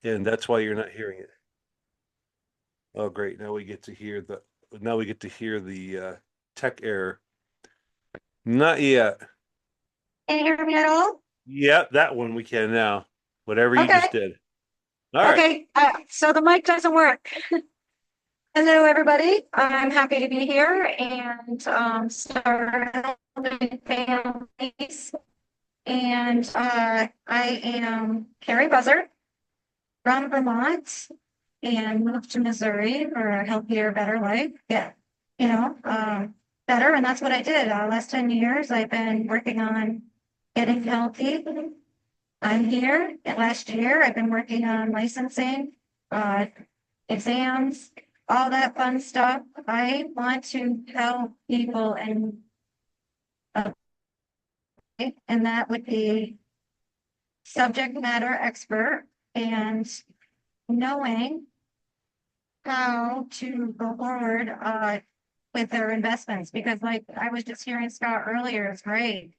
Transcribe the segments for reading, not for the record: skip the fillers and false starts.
and that's why you're not hearing it. Oh, great. Now we get to hear the tech error. Not yet. Can you hear me at all? Yeah, that one we can now. Whatever you Okay. just did. All right. Okay. So the mic doesn't work. Hello, everybody. I'm happy to be here and start helping families. And I am Carrie Buzzard from Vermont and moved to Missouri for a healthier, better life. Yeah, you know, better. And that's what I did. Last 10 years, I've been working on getting healthy. I'm here. Last year, I've been working on licensing, uh, exams, all that fun stuff. I want to help people uh, and that would be subject matter expert and knowing how to go forward with their investments. Because like I was just hearing Scott earlier, it's great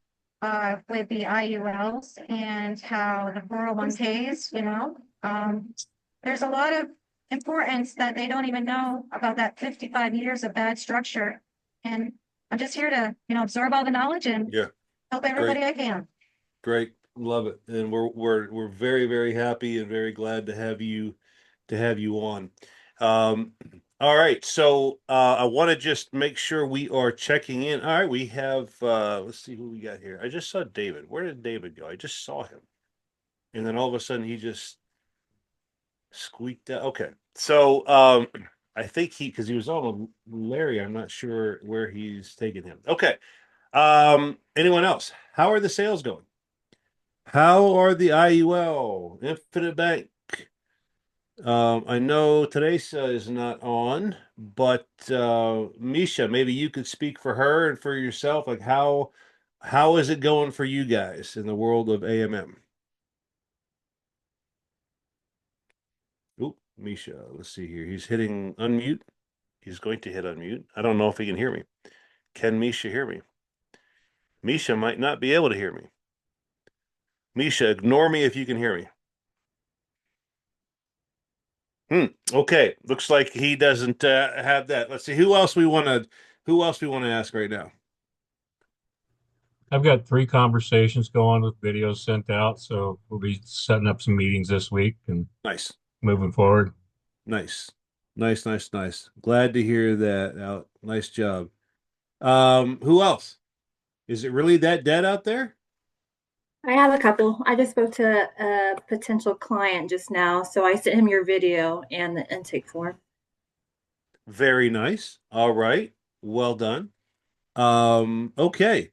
with the IULs and how the 401ks, there's a lot of importance that they don't even know about that 55 years of bad structure. And I'm just here to, absorb all the knowledge and Yeah, help great. everybody I can. Great. Love it. And we're very, very happy and very glad to have you on. Um, all right. So I want to just make sure we are checking in. All right, we have let's see who we got here. I just saw David. Where did David go? I just saw him. And then all of a sudden he just squeaked out. Okay. So I think because he was on with Larry, I'm not sure where he's taking him. Okay. Anyone else? How are the sales going? How are the IUL? Infinite Bank. I know Teresa is not on, but Misha, maybe you could speak for her and for yourself. Like how is it going for you guys in the world of AMM? Oop, Misha, let's see here. He's hitting unmute. He's going to hit unmute. I don't know if he can hear me. Can Misha hear me? Misha might not be able to hear me. Misha, ignore me if you can hear me. Okay, looks like he doesn't have that. Let's see who else we want to ask right now. I've got three conversations going with videos sent out, so we'll be setting up some meetings this week and Nice, moving forward. nice, nice. Glad to hear that. Out, nice job. Who else? Is it really that dead out there? I have a couple. I just spoke to a potential client just now, so I sent him your video and the intake form. Very nice. All right, well done. Okay.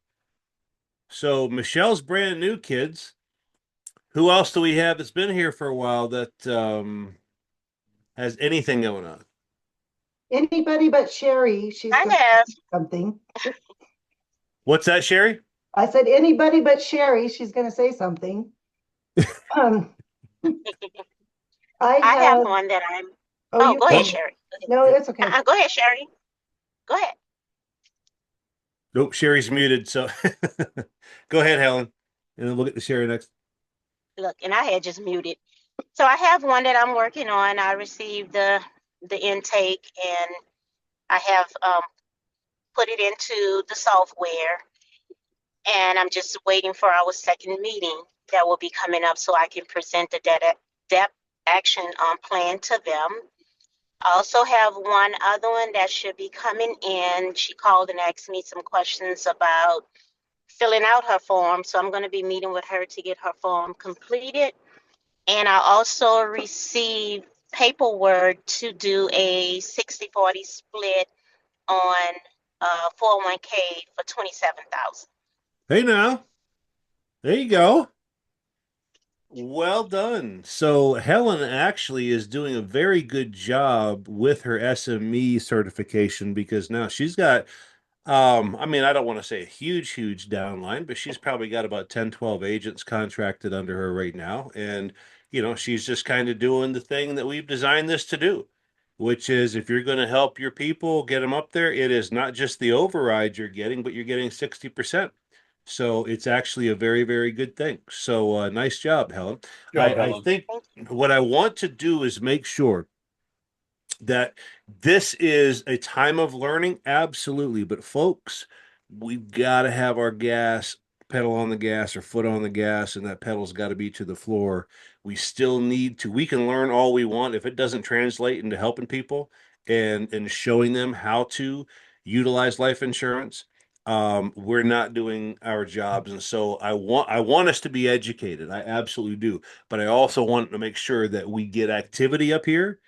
So Michelle's brand new, kids. Who else do we have that's been here for a while that has anything going on? Anybody but Sherry. She's I going to have. say something. What's that, Sherry? I said anybody but Sherry. She's going to say something. Um, I I have have. one that I'm. Oh, Oh, you go ahead, go. Sherry. No, it's okay. Go ahead, Sherry. Go ahead. Nope, Sherry's muted. So go ahead, Helen, and then we'll get to Sherry next. Look, and I had just muted. So I have one that I'm working on. I received the intake, and I have put it into the software, and I'm just waiting for our second meeting that will be coming up so I can present the depth action plan to them. I also have one other one that should be coming in. She called and asked me some questions about filling out her form. So I'm going to be meeting with her to get her form completed. And I also received paperwork to do a 60-40 split on 401k for 27,000. Hey now, there you go. Well done. So Helen actually is doing a very good job with her SME certification because now she's got I mean, I don't want to say a huge downline, but she's probably got about 10, 12 agents contracted under her right now. And, she's just kind of doing the thing that we've designed this to do, which is if you're going to help your people get them up there, it is not just the override you're getting, but you're getting 60%. So it's actually a very, very good thing. So nice job, Helen. Job, I Helen. think Thank what I want to do is make sure that this is a time of learning, absolutely. But folks, we've got to have our gas pedal on the gas or foot on the gas, and that pedal's got to be to the floor. We still need to, we can learn all we want. If it doesn't translate into helping people and showing them how to utilize life insurance, we're not doing our jobs. And so I want us to be educated. I absolutely do. But I also want to make sure that we get activity up here.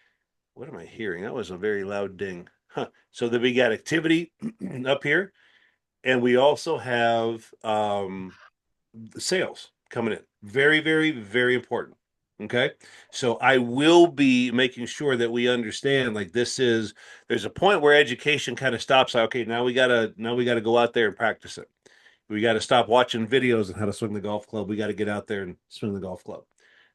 What am I hearing? That was a very loud ding. Huh. So that we got activity up here, and we also have sales coming in. Very, very, very important. Okay. So I will be making sure that we understand like there's a point where education kind of stops. Like, okay, now we gotta go out there and practice it. We got to stop watching videos on how to swing the golf club. We got to get out there and swing the golf club.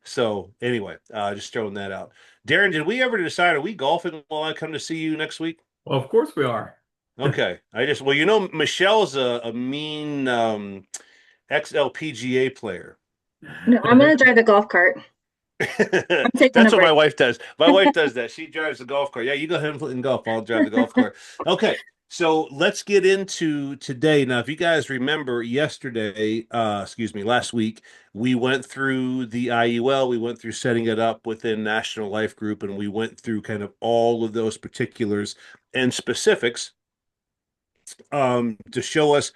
So anyway, just throwing that out. Darren, did we ever decide, are we golfing while I come to see you next week? Well, of course we are. Okay. Well, Michelle's a mean ex-LPGA player. No, I'm gonna drive the golf cart. I'm taking a That's what my break. wife does. My wife does that. She drives the golf cart. Yeah, you go ahead and play in golf. I'll drive the golf cart. Okay. So let's get into today. Now, if you guys remember last week, we went through the IUL, we went through setting it up within National Life Group, and we went through kind of all of those particulars and specifics to show us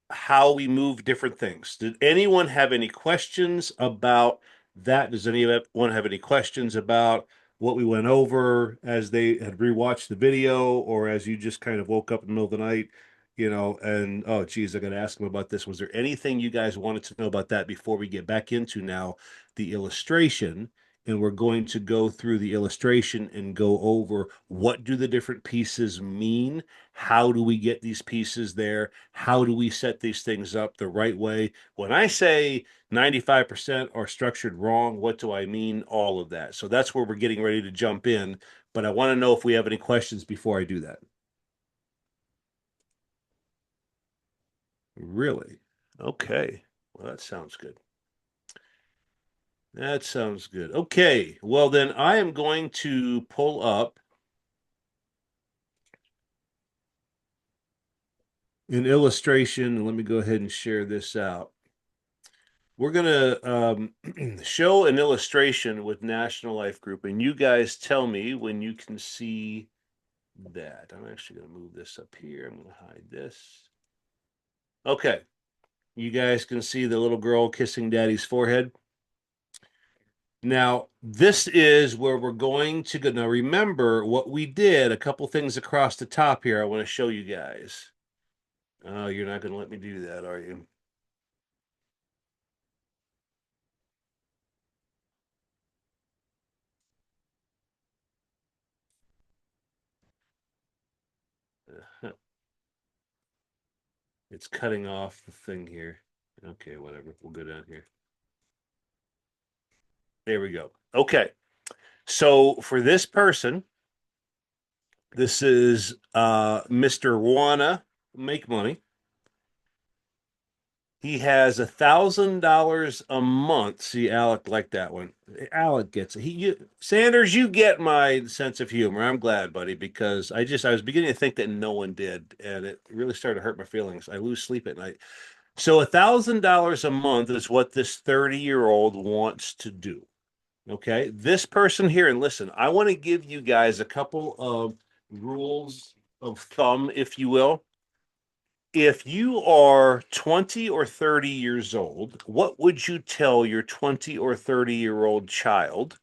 how we move different things. Did anyone have any questions about that? Does anyone have any questions about what we went over as they had rewatched the video or as you just kind of woke up in the middle of the night, and oh geez, I got to ask them about this. Was there anything you guys wanted to know about that before we get back into now the illustration? And we're going to go through the illustration and go over what do the different pieces mean? How do we get these pieces there? How do we set these things up the right way? When I say 95% are structured wrong, what do I mean? All of that. So that's where we're getting ready to jump in. But I want to know if we have any questions before I do that. Really? Okay. Well, that sounds good. That sounds good. Okay. Well, then I am going to pull up an illustration. Let me go ahead and share this out. We're going to show an illustration with National Life Group, and you guys tell me when you can see that. I'm actually going to move this up here. I'm going to hide this. Okay. You guys can see the little girl kissing daddy's forehead. Now, this is where we're going to go. Now, remember what we did, a couple things across the top here I want to show you guys. Oh, you're not going to let me do that, are you? It's cutting off the thing here. Okay, whatever. We'll go down here. There we go. Okay. So for this person, this is Mr. Wanna Make Money. He has $1,000 a month. See, Alec liked that one. Alec gets it. Sanders, you get my sense of humor. I'm glad, buddy, because I was beginning to think that no one did, and it really started to hurt my feelings. I lose sleep at night. So $1,000 a month is what this 30-year-old wants to do. Okay, this person here, and listen, I want to give you guys a couple of rules of thumb, if you will. If you are 20 or 30 years old, what would you tell your 20 or 30-year-old child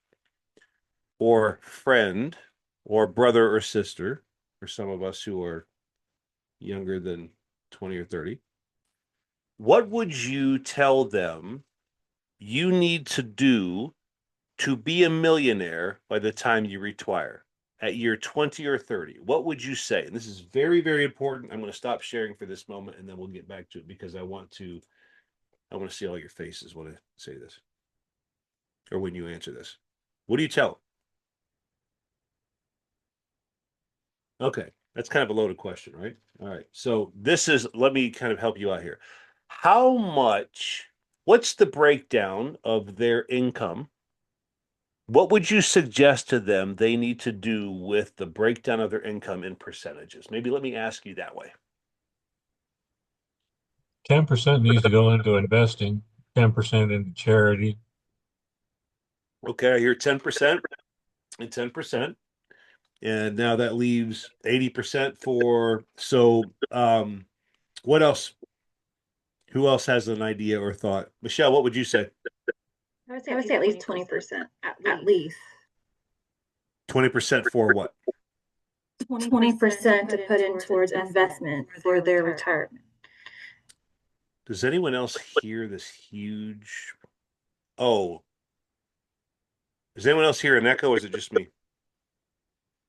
or friend or brother or sister, for some of us who are younger than 20 or 30? What would you tell them you need to do to be a millionaire by the time you retire at year 20 or 30? What would you say? And this is very, very important. I'm going to stop sharing for this moment and then we'll get back to it because I want to see all your faces when I say this or when you answer this. What do you tell them? Okay. That's kind of a loaded question, right? All right. So let me kind of help you out here. what's the breakdown of their income? What would you suggest to them they need to do with the breakdown of their income in percentages? Maybe let me ask you that way. 10% needs to go into investing, 10% into charity. Okay, I hear 10% and 10%. And now that leaves 80% for, what else? Who else has an idea or thought? Michelle, what would you say? I would say at least 20%, at least. 20% for what? 20% to put in towards investment for their retirement. Does anyone else hear this huge? Oh, does anyone else hear an echo or is it just me?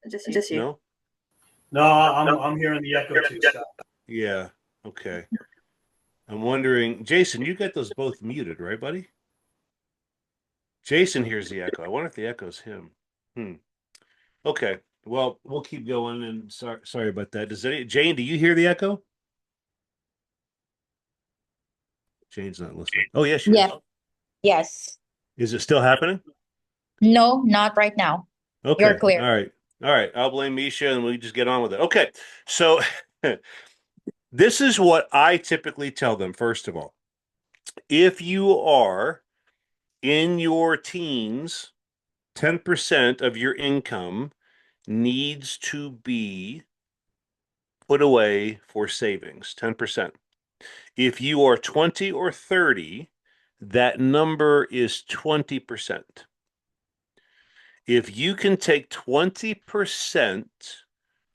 Just you. No? No, I'm hearing the echo too, Scott. Yeah. Okay. I'm wondering, Jason, you got those both muted, right, buddy? Jason hears the echo. I wonder if the echo's him. Okay. Well, we'll keep going and sorry about that. Jane, do you hear the echo? Jane's not listening. Oh, yes, she is. Yeah. Yes. Is it still happening? No, not right now. Okay. You're clear. All right. All right. I'll blame Misha and we just get on with it. Okay. So this is what I typically tell them, first of all. If you are in your teens, 10% of your income needs to be put away for savings, 10%. If you are 20 or 30, that number is 20%. If you can take 20%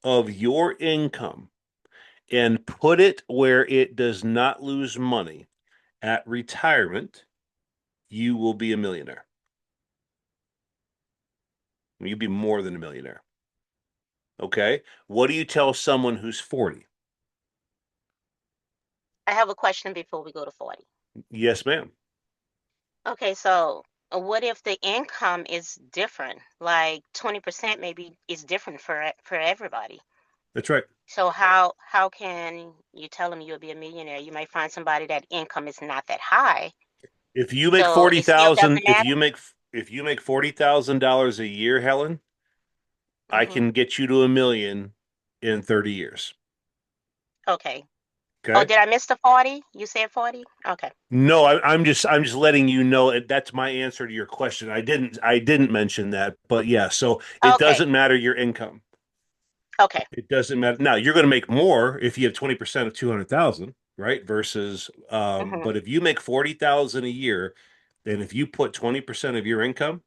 of your income and put it where it does not lose money at retirement, you will be a millionaire. You'll be more than a millionaire. Okay. What do you tell someone who's 40? I have a question before we go to 40. Yes, ma'am. Okay, so what if the income is different? Like 20% maybe is different for everybody. That's right. So how can you tell them you'll be a millionaire? You might find somebody that income is not that high. If you make So it still doesn't 40,000, matter. if you make $40,000 a year, Helen, I Hmm. can get you to a million in 30 years. Okay. Oh, Okay. did I miss the 40? You said 40? Okay. No, I'm just letting you know that's my answer to your question. I didn't mention that, but yeah, so it Okay. doesn't matter your income. Okay. It doesn't matter. Now you're going to make more if you have 20% of 200,000, right? Versus, Hmm. but if you make 40,000 a year, then if you put 20% of your income,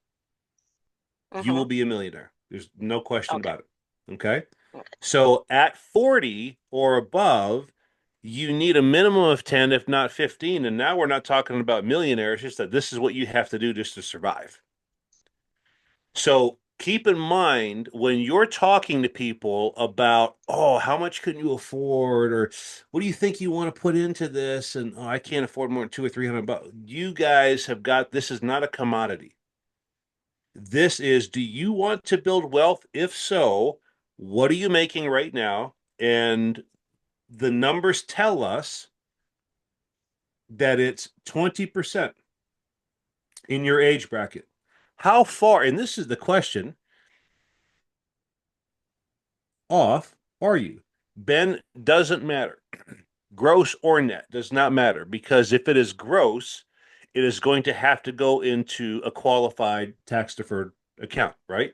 you will Hmm. be a millionaire. There's no question Okay. about it. Okay. Okay. So at 40 or above, you need a minimum of 10, if not 15. And now we're not talking about millionaires, just that this is what you have to do just to survive. So keep in mind when you're talking to people about, oh, how much can you afford? Or what do you think you want to put into this? And oh, I can't afford more than 200 or 300 bucks. You guys have got this is not a commodity. This is, do you want to build wealth? If so, what are you making right now? And the numbers tell us that it's 20% in your age bracket. How far, and this is the question, off are you? Ben, doesn't matter. Gross or net does not matter because if it is gross, it is going to have to go into a qualified tax deferred account, right?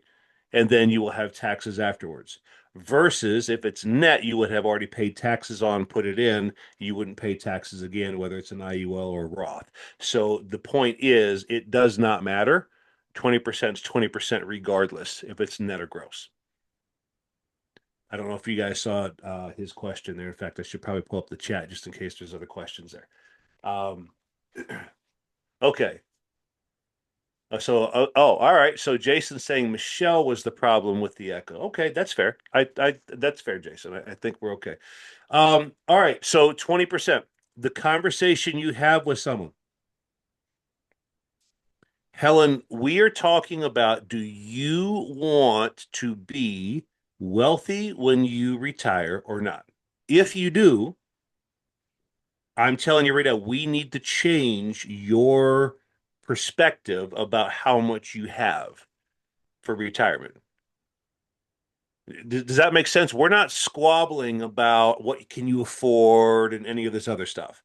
And then you will have taxes afterwards. Versus if it's net, you would have already paid taxes on, put it in, you wouldn't pay taxes again, whether it's an IUL or Roth. So the point is, it does not matter. 20% is 20% regardless if it's net or gross. I don't know if you guys saw his question there. In fact, I should probably pull up the chat just in case there's other questions there. Um, okay. All right. So Jason's saying Michelle was the problem with the echo. Okay, that's fair. That's fair, Jason. I think we're okay. All right. So 20%. The conversation you have with someone. Helen, we are talking about, do you want to be wealthy when you retire or not? If you do, I'm telling you right now, we need to change your perspective about how much you have for retirement. Does that make sense? We're not squabbling about what can you afford and any of this other stuff.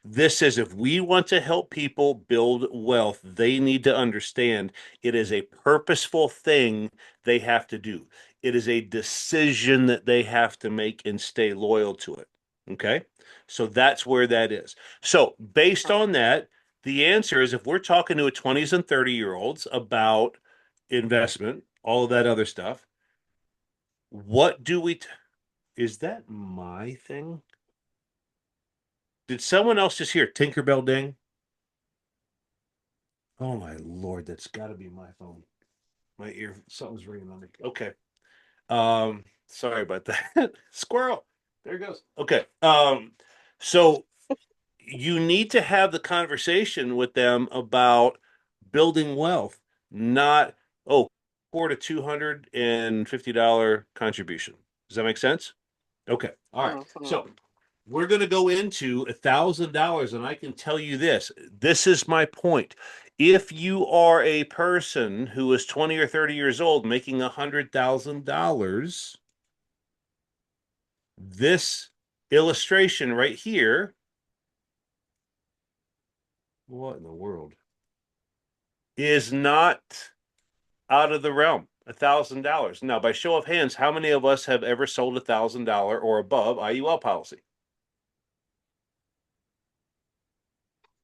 This is if we want to help people build wealth, they need to understand it is a purposeful thing they have to do. It is a decision that they have to make and stay loyal to it. Okay? So that's where that is. So, based on that, the answer is if we're talking to a 20s and 30-year-olds about investment, all of that other stuff, what do we is that my thing? Did someone else just hear Tinkerbell ding? Oh my Lord, that's got to be my phone. My ear, something's ringing on me. Okay. Sorry about that. Squirrel. There it goes. Okay. So you need to have the conversation with them about building wealth, not, oh, for a $250 contribution. Does that make sense? Okay. All right. So we're going to go into $1,000, and I can tell you this. This is my point. If you are a person who is 20 or 30 years old making $100,000, this illustration right here, what in the world, is not out of the realm. $1,000. Now, by show of hands, how many of us have ever sold $1,000 or above IUL policy?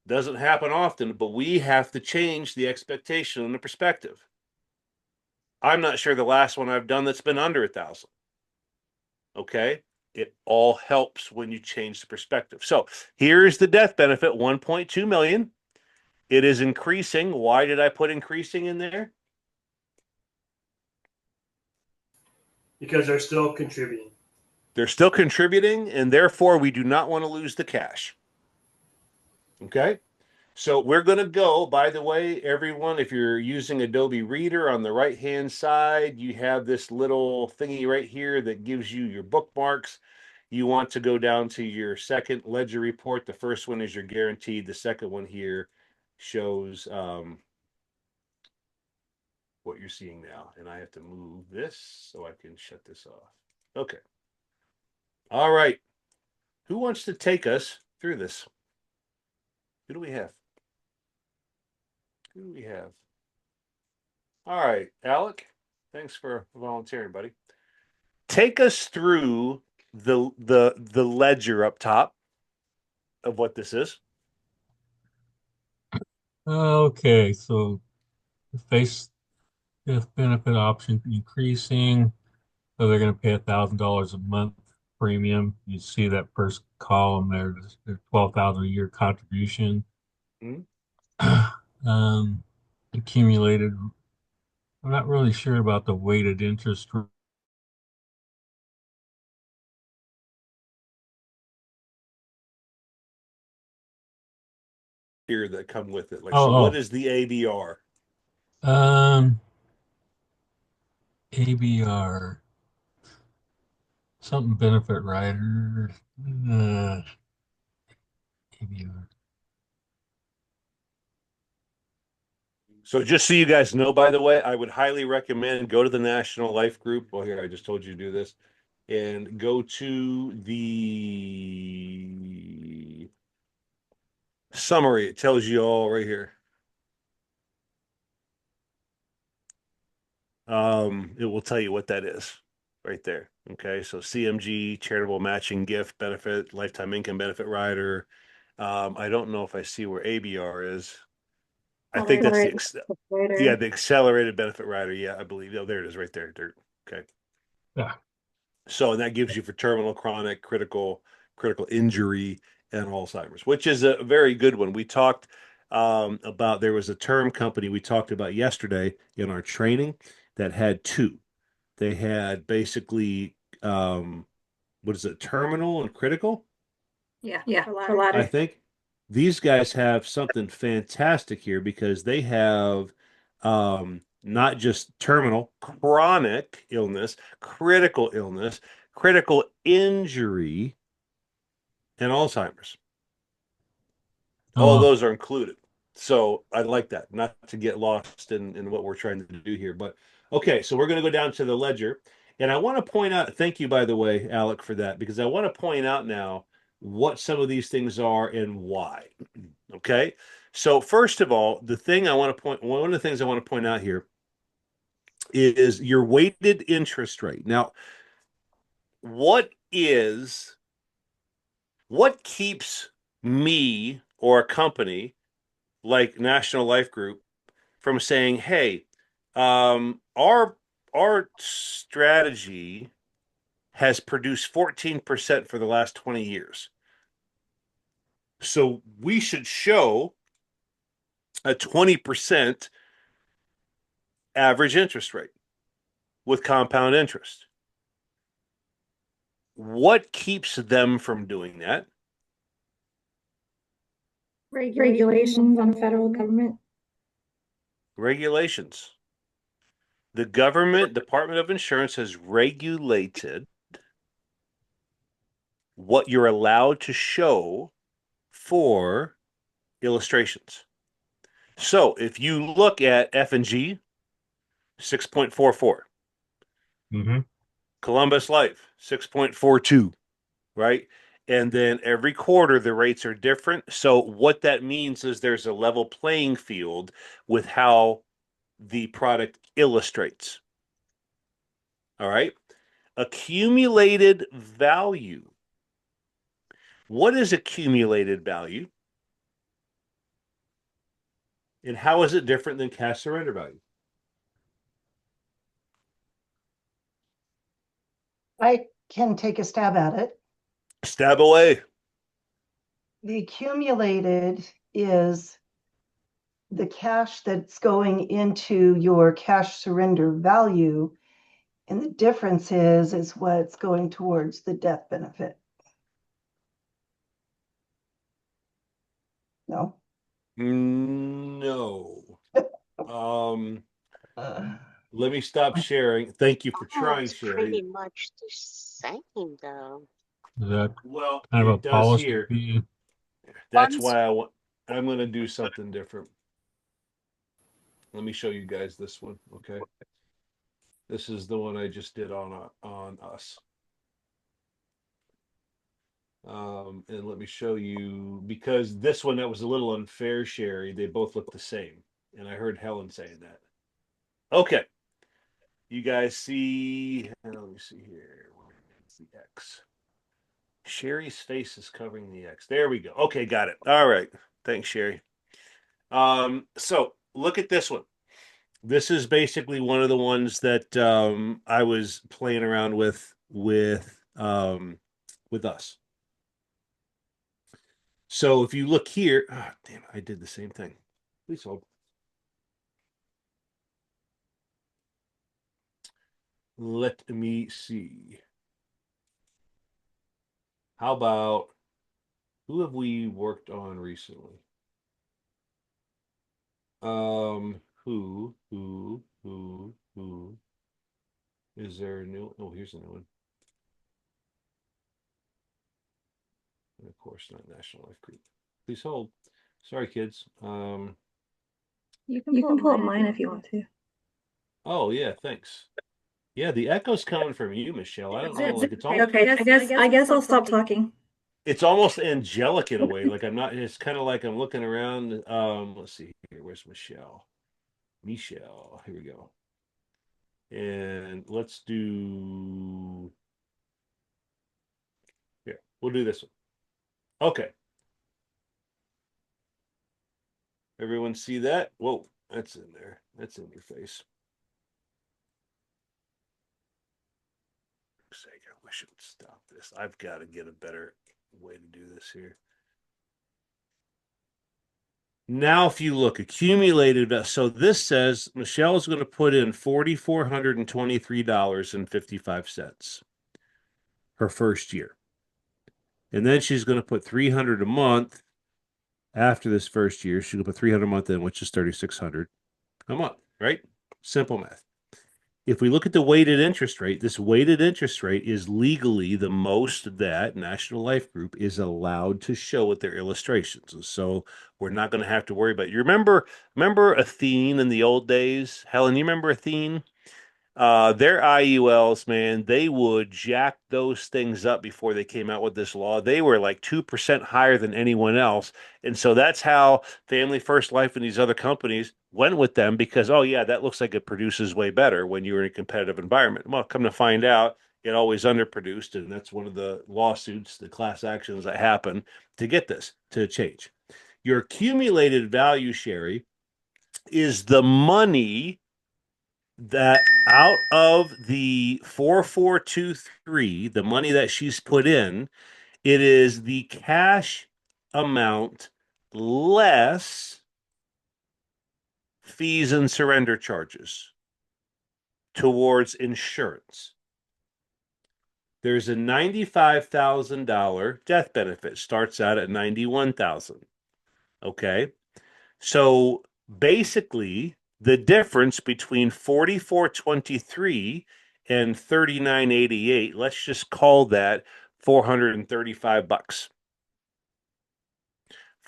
Doesn't happen often, but we have to change the expectation and the perspective. I'm not sure the last one I've done that's been under 1,000. Okay. It all helps when you change the perspective. So here's the death benefit, 1.2 million. It is increasing. Why did I put increasing in there? Because they're still contributing. They're still contributing, and therefore we do not want to lose the cash. Okay. So we're going to go, by the way, everyone, if you're using Adobe Reader on the right-hand side, you have this little thingy right here that gives you your bookmarks. You want to go down to your second ledger report. The first one is your guaranteed. The second one here shows what you're seeing now. And I have to move this so I can shut this off. Okay. All right. Who wants to take us through this? Who do we have? Who do we have? All right, Alec. Thanks for volunteering, buddy. Take us through the ledger up top of what this is. Okay, so the face death benefit option increasing, so they're going to pay $1,000 a month premium. You see that first column there, there's 12,000 a year contribution. Mhm. Accumulated. I'm not really sure about the weighted interest. Here that come with it. Like, so what Oh, is the ABR? ABR, something benefit rider, ABR. So just so you guys know, by the way, I would highly recommend go to the National Life Group. Well, here, I just told you to do this. And go to the summary. It tells you all right here. It will tell you what that is right there. Okay, so CMG, charitable matching gift benefit, lifetime income benefit rider. I don't know if I see where ABR is. I think that's Later. the accelerated benefit rider. Yeah, I believe. Oh, there it is, right there. Okay. Yeah. So and that gives you for terminal, chronic, critical injury, and Alzheimer's, which is a very good one. We talked about there was a term company we talked about yesterday in our training that had two. They had basically what is it, terminal and critical? Yeah, Yeah, the the latter. I latter. think these guys have something fantastic here because they have not just terminal, chronic illness, critical injury, and Alzheimer's. All of Oh, those are included. So I like that, not to get lost in what we're trying to do here. But okay, so we're going to go down to the ledger. And I want to point out, thank you, by the way, Alec, for that, because I want to point out now what some of these things are and why. Okay. So first of all, one of the things I want to point out here is your weighted interest rate. Now, what is what keeps me or a company like National Life Group from saying, "Hey, our strategy has produced 14% for the last 20 years. So we should show a 20% average interest rate with compound interest." What keeps them from doing that? Regulations on federal government. Regulations. The government Department of Insurance has regulated what you're allowed to show for illustrations. So if you look at F&G, 6.44. mm-hmm. Columbus Life, 6.42, right? And then every quarter the rates are different. So what that means is there's a level playing field with how the product illustrates. All right. Accumulated value. What is accumulated value? And how is it different than cash surrender value? I can take a stab at it. Stab away. The accumulated is the cash that's going into your cash surrender value, and the difference is what's going towards the death benefit. No. No. Um, Uh, Let me stop sharing. Thank you for Oh, trying, it's pretty Sherry. much the same though. Is that Well, kind of a it does policy here. fee? That's why I'm going to do something different. Let me show you guys this one, okay? This is the one I just did on us. And let me show you, because this one that was a little unfair, Sherry. They both look the same, and I heard Helen saying that. Okay, you guys see? Let me see here. Where's the X? Sherry's face is covering the X. There we go. Okay, got it. All right. Thanks, Sherry. So look at this one. This is basically one of the ones that I was playing around with us. So if you look here, oh, damn, I did the same thing. Please hold. Let me see. How about who have we worked on recently? Who? Is there a new? Oh, here's a new one. And of course, not National Life Group. Please hold. Sorry, kids. You can pull up mine if you want to. Oh yeah, thanks. Yeah, the echo's coming from you, Michelle. I don't know. Like Okay, I guess I'll stop talking. it's almost angelic in a way. Like I'm not. It's kind of like I'm looking around. Let's see here. Where's Michelle? Michelle. Here we go. And let's do. Here, we'll do this one. Okay. Everyone see that? Whoa, that's in there. That's in your face. For sake, I wish it would stop this. I've got to get a better way to do this here. Now, if you look accumulated, so this says Michelle is going to put in $4,423.55 her first year. And then she's going to put 300 a month after this first year. She's going to put 300 a month in, which is 3,600 a month, right? Simple math. if we look at the weighted interest rate, this weighted interest rate is legally the most that National Life Group is allowed to show with their illustrations. So we're not going to have to worry about it. You remember Athene in the old days? Helen, you remember Athene? Their IULs, man, they would jack those things up before they came out with this law. They were like 2% higher than anyone else. And so that's how Family First Life and these other companies went with them because, oh, yeah, that looks like it produces way better when you're in a competitive environment. Well, come to find out, it always underproduced. And that's one of the lawsuits, the class actions that happen to get this to change. Your accumulated value, Sherry, is the money that out of the 4423, the money that she's put in, it is the cash amount less fees and surrender charges towards insurance. There's a $95,000 death benefit, starts out at 91,000. Okay. So basically, the difference between 4423 and 3988, let's just call that $435.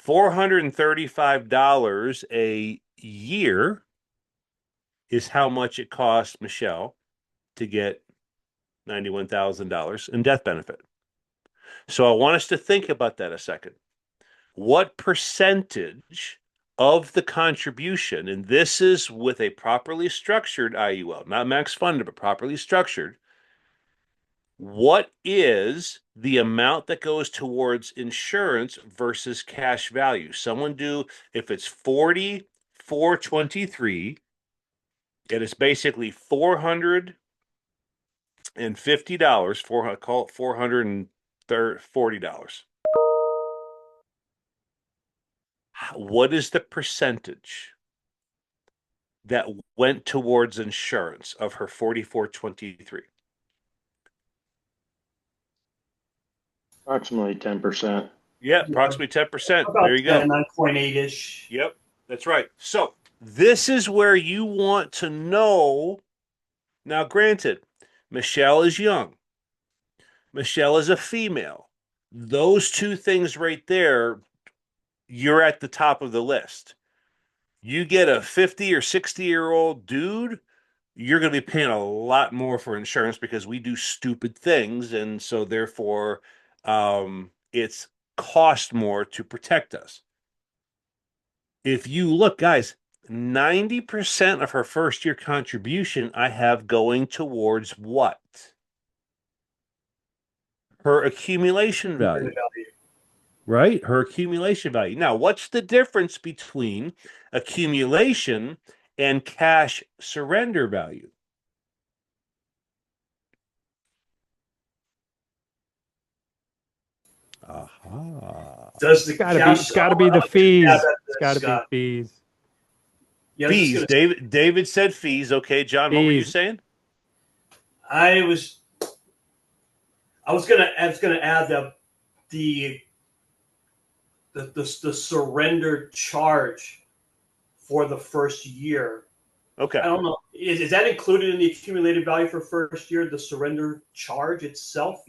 $435 a year is how much it costs Michelle to get $91,000 in death benefit. So I want us to think about that a second. What percentage of the contribution, and this is with a properly structured IUL, not max funded, but properly structured, what is the amount that goes towards insurance versus cash value? Someone do, if it's 4423, it is basically $450, call it $440. What is the percentage that went towards insurance of her 4423? Approximately 10%. Yeah, approximately 10%. About There you go. 9.8-ish. Yep, that's right. So this is where you want to know. Now, granted, Michelle is young. Michelle is a female. Those two things right there, you're at the top of the list. You get a 50 or 60-year-old dude, you're going to be paying a lot more for insurance because we do stupid things. And so therefore, it's cost more to protect us. If you look, guys, 90% of her first year contribution I have going towards what? Her accumulation value, right? Her accumulation value. Now, what's the difference between accumulation and cash surrender value? Aha. Does the It's got to be the fees. It's got to be Scott. fees. Yeah, Fees. David said fees. Okay, John, what were you Fees. saying? I was gonna add the surrender charge for the first year. Okay. I don't know. Is that included in the accumulated value for first year, the surrender charge itself?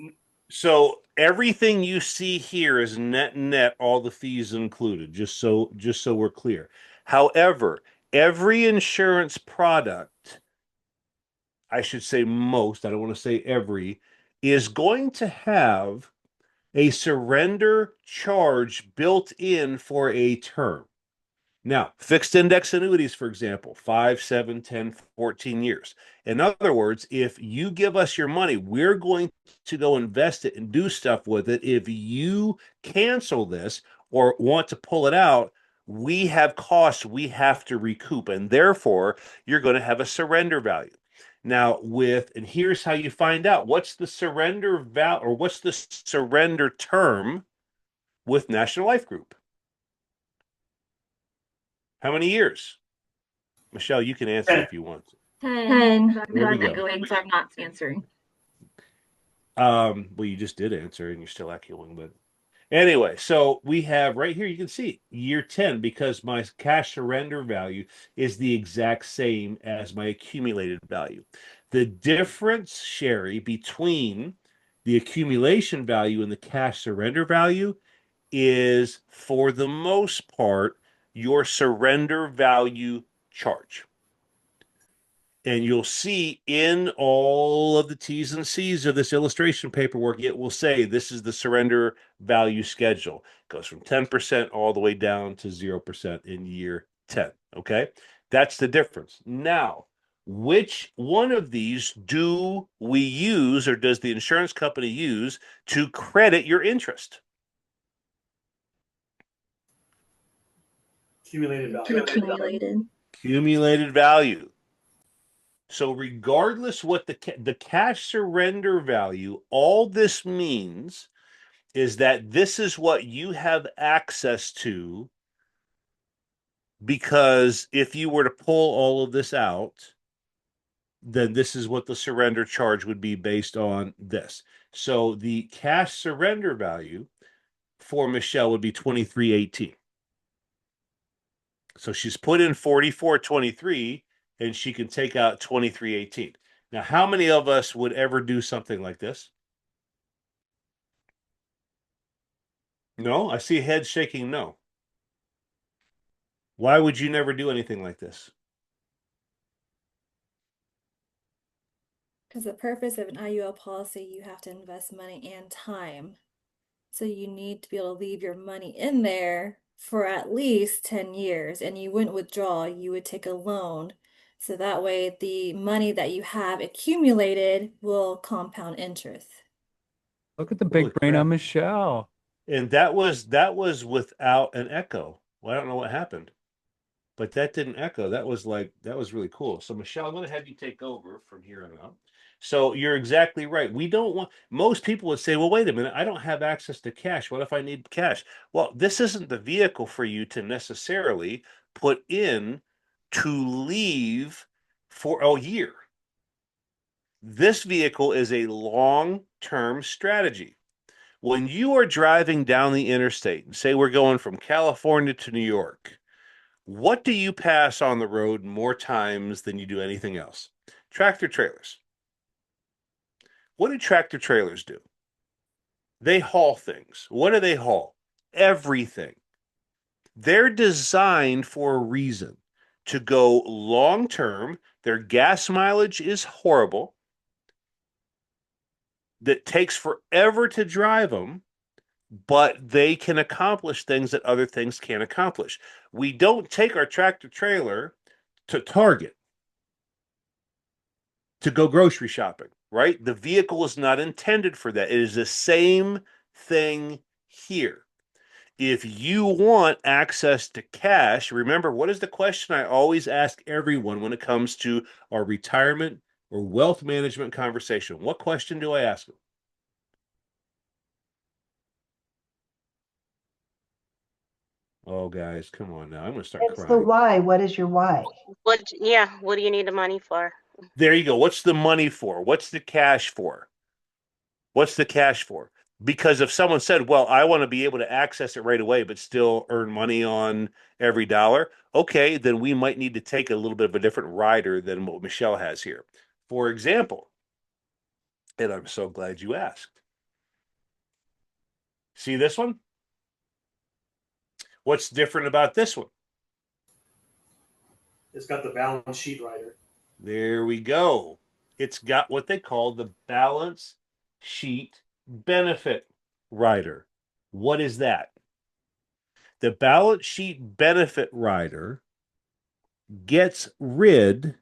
So everything you see here is net, all the fees included, just so we're clear. However, every insurance product, I should say most, I don't want to say every, is going to have a surrender charge built in for a term. Now, fixed index annuities, for example, 5, 7, 10, 14 years. In other words, if you give us your money, we're going to go invest it and do stuff with it. If you cancel this or want to pull it out, we have costs we have to recoup, and therefore you're going to have a surrender value. Now, and here's how you find out what's the surrender value or what's the surrender term with National Life Group. How many years? Michelle, you can answer if you want. 10. I'm There we not go. echoing, so I'm not answering. Well, you just did answer, and you're still echoing, but Anyway, so we have right here, you can see year 10 because my cash surrender value is the exact same as my accumulated value. The difference, Sherry, between the accumulation value and the cash surrender value is, for the most part, your surrender value charge. And you'll see in all of the T's and C's of this illustration paperwork, it will say this is the surrender value schedule. It goes from 10% all the way down to 0% in year 10. Okay. That's the difference. Now, which one of these do we use, or does the insurance company use to credit your interest? Accumulated value. Accumulated. Accumulated value. So regardless what the cash surrender value, all this means is that this is what you have access to, because if you were to pull all of this out, then this is what the surrender charge would be based on this. So the cash surrender value for Michelle would be 2318. So she's put in 4423 and she can take out 2318. Now, how many of us would ever do something like this? No, I see heads shaking no. Why would you never do anything like this? Because the purpose of an IUL policy, you have to invest money and time. So you need to be able to leave your money in there for at least 10 years, and you wouldn't withdraw, you would take a loan. So that way the money that you have accumulated will compound interest. Look at the Holy big brain crap. on Michelle. And that was without an echo. Well, I don't know what happened, but that didn't echo. That was really cool. So Michelle, I'm going to have you take over from here on out. So you're exactly right. We don't want, most people would say, well, wait a minute, I don't have access to cash. What if I need cash? Well, this isn't the vehicle for you to necessarily put in to leave for a year. This vehicle is a long-term strategy. When you are driving down the interstate, and say we're going from California to New York, what do you pass on the road more times than you do anything else? Tractor trailers. What do tractor trailers do? They haul things. What do they haul? Everything. They're designed for a reason, to go long term. Their gas mileage is horrible. That takes forever to drive them, but they can accomplish things that other things can't accomplish. We don't take our tractor trailer to Target to go grocery shopping, right? The vehicle is not intended for that. It is the same thing here. If you want access to cash, remember, what is the question I always ask everyone when it comes to our retirement or wealth management conversation? What question do I ask them? Oh, guys, come on now. I'm going to start It's the crying. why. What is your why? What do you need the money for? There you go. What's the money for? What's the cash for? What's the cash for? Because if someone said, well, I want to be able to access it right away, but still earn money on every dollar, okay, then we might need to take a little bit of a different rider than what Michelle has here. For example, and I'm so glad you asked. See this one? What's different about this one? It's got the balance sheet rider. There we go. It's got what they call the balance sheet benefit rider. What is that? The balance sheet benefit rider gets rid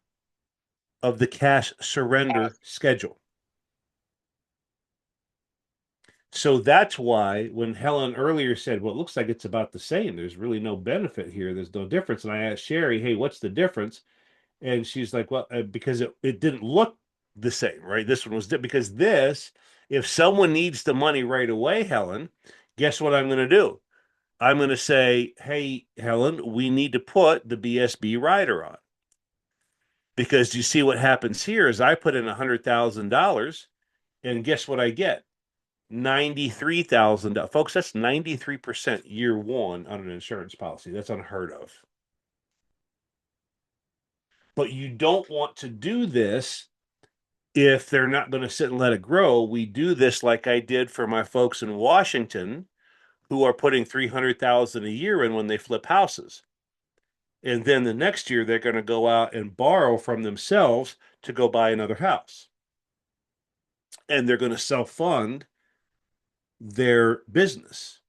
of the cash surrender schedule. So that's why when Helen earlier said, well, it looks like it's about the same, there's really no benefit here, there's no difference. And I asked Sherry, hey, what's the difference? And she's like, well, because it didn't look the same, right? This one was because this, if someone needs the money right away, Helen, guess what I'm going to do? I'm going to say, hey, Helen, we need to put the BSB rider on. Because you see what happens here is I put in $100,000 and guess what I get? $93,000. Folks, that's 93% year one on an insurance policy. That's unheard of. But you don't want to do this if they're not going to sit and let it grow. We do this like I did for my folks in Washington who are putting 300,000 a year in when they flip houses. And then the next year they're going to go out and borrow from themselves to go buy another house. And they're going to self-fund their business.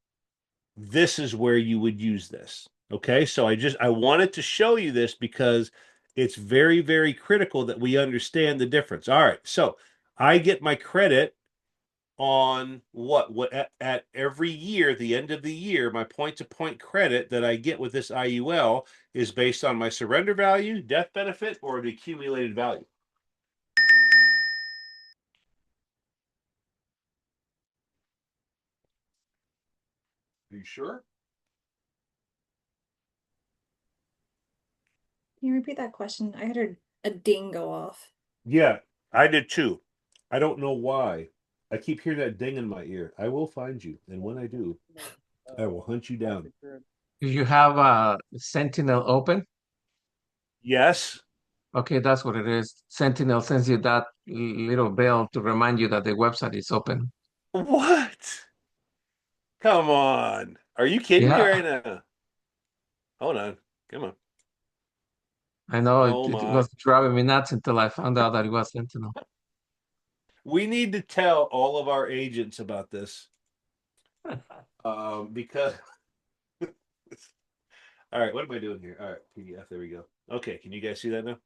This is where you would use this. Okay, so I wanted to show you this because it's very, very critical that we understand the difference. All right, so I get my credit on what at every year, the end of the year, my point-to-point credit that I get with this IUL is based on my surrender value, death benefit, or the accumulated value. Are you sure? Can you repeat that question? I heard a ding go off. Yeah, I did too. I don't know why. I keep hearing that ding in my ear. I will find you, and when I do, I will hunt you down. Do you have Sentinel open? Yes. Okay, that's what it is. Sentinel sends you that little bell to remind you that the website is open. What? Come on. Are you kidding me Yeah, right now? Hold on. Come on. I know Oh it my. was driving me nuts until I found out that it was Sentinel. We need to tell all of our agents about this. Because all right, what am I doing here? All right, PDF, there we go. Okay, can you guys see that now?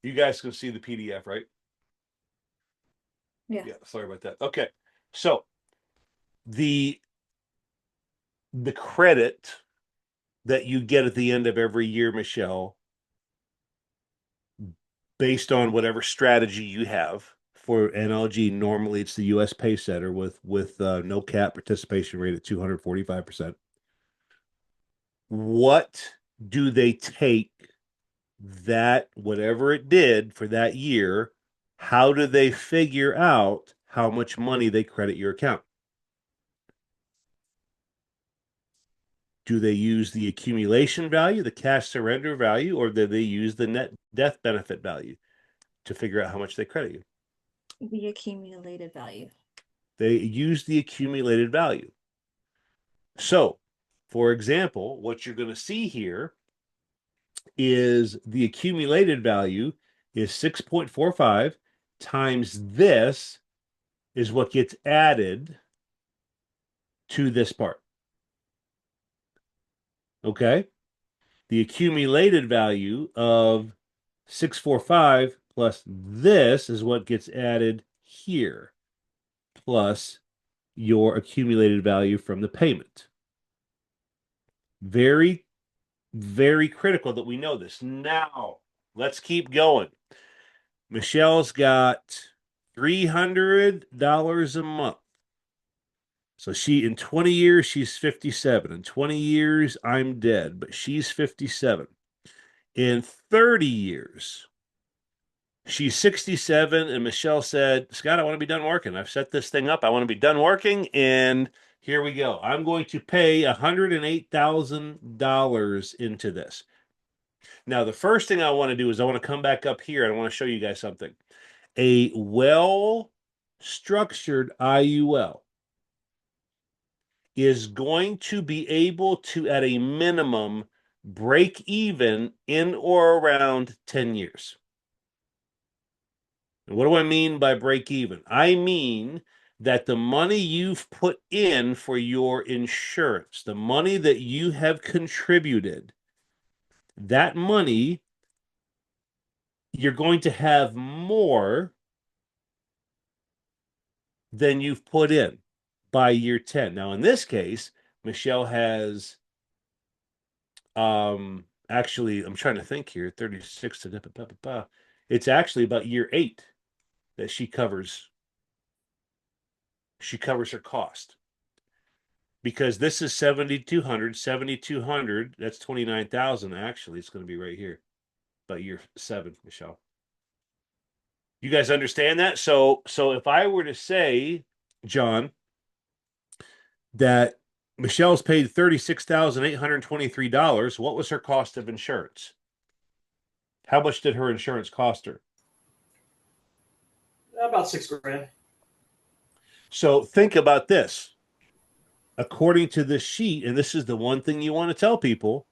You guys can see the PDF, right? Yeah. Yeah, sorry about that. Okay. So the credit that you get at the end of every year, Michelle, based on whatever strategy you have for NLG, normally it's the US Pay Center with no cap participation rate at 245%. What do they take that whatever it did for that year? How do they figure out how much money they credit your account? Do they use the accumulation value, the cash surrender value, or do they use the net death benefit value to figure out how much they credit you? The accumulated value. They use the accumulated value. So, for example, what you're going to see here is the accumulated value is 6.45 times this is what gets added to this part. Okay? The accumulated value of 645 plus this is what gets added here, plus your accumulated value from the payment. Very, very critical that we know this. Now, let's keep going. Michelle's got $300 a month. So in 20 years, she's 57. In 20 years, I'm dead, but she's 57. In 30 years, she's 67, and Michelle said, Scott, I want to be done working. I've set this thing up. I want to be done working, and here we go. I'm going to pay $108,000 into this. Now, the first thing I want to do is I want to come back up here and I want to show you guys something. A well-structured IUL is going to be able to, at a minimum, break even in or around 10 years. And what do I mean by break even? I mean that the money you've put in for your insurance, the money that you have contributed, that money, you're going to have more than you've put in by year 10. Now, in this case, Michelle has actually, I'm trying to think here, 36 to it's actually about year 8 that she covers her cost, because this is 7,200, that's 29,000. Actually, it's going to be right here, about year 7, Michelle. You guys understand that? So if I were to say, John, that Michelle's paid $36,823, what was her cost of insurance? How much did her insurance cost her? About $6,000. So think about this. According to this sheet, and this is the one thing you want to tell people,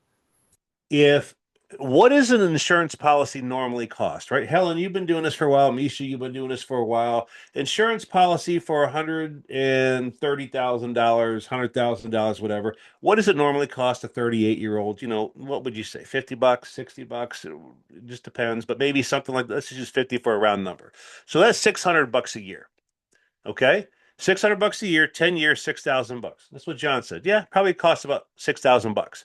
if what does an insurance policy normally cost, right? Helen, you've been doing this for a while. Misha, you've been doing this for a while. Insurance policy for $130,000, $100,000, whatever. What does it normally cost a 38-year-old? You know, what would you say? $50, $60? It just depends, but maybe something like let's just 50 for a round number. So that's $600 a year. Okay? $600 a year, 10 years, $6,000. That's what John said. Yeah, probably costs about $6,000.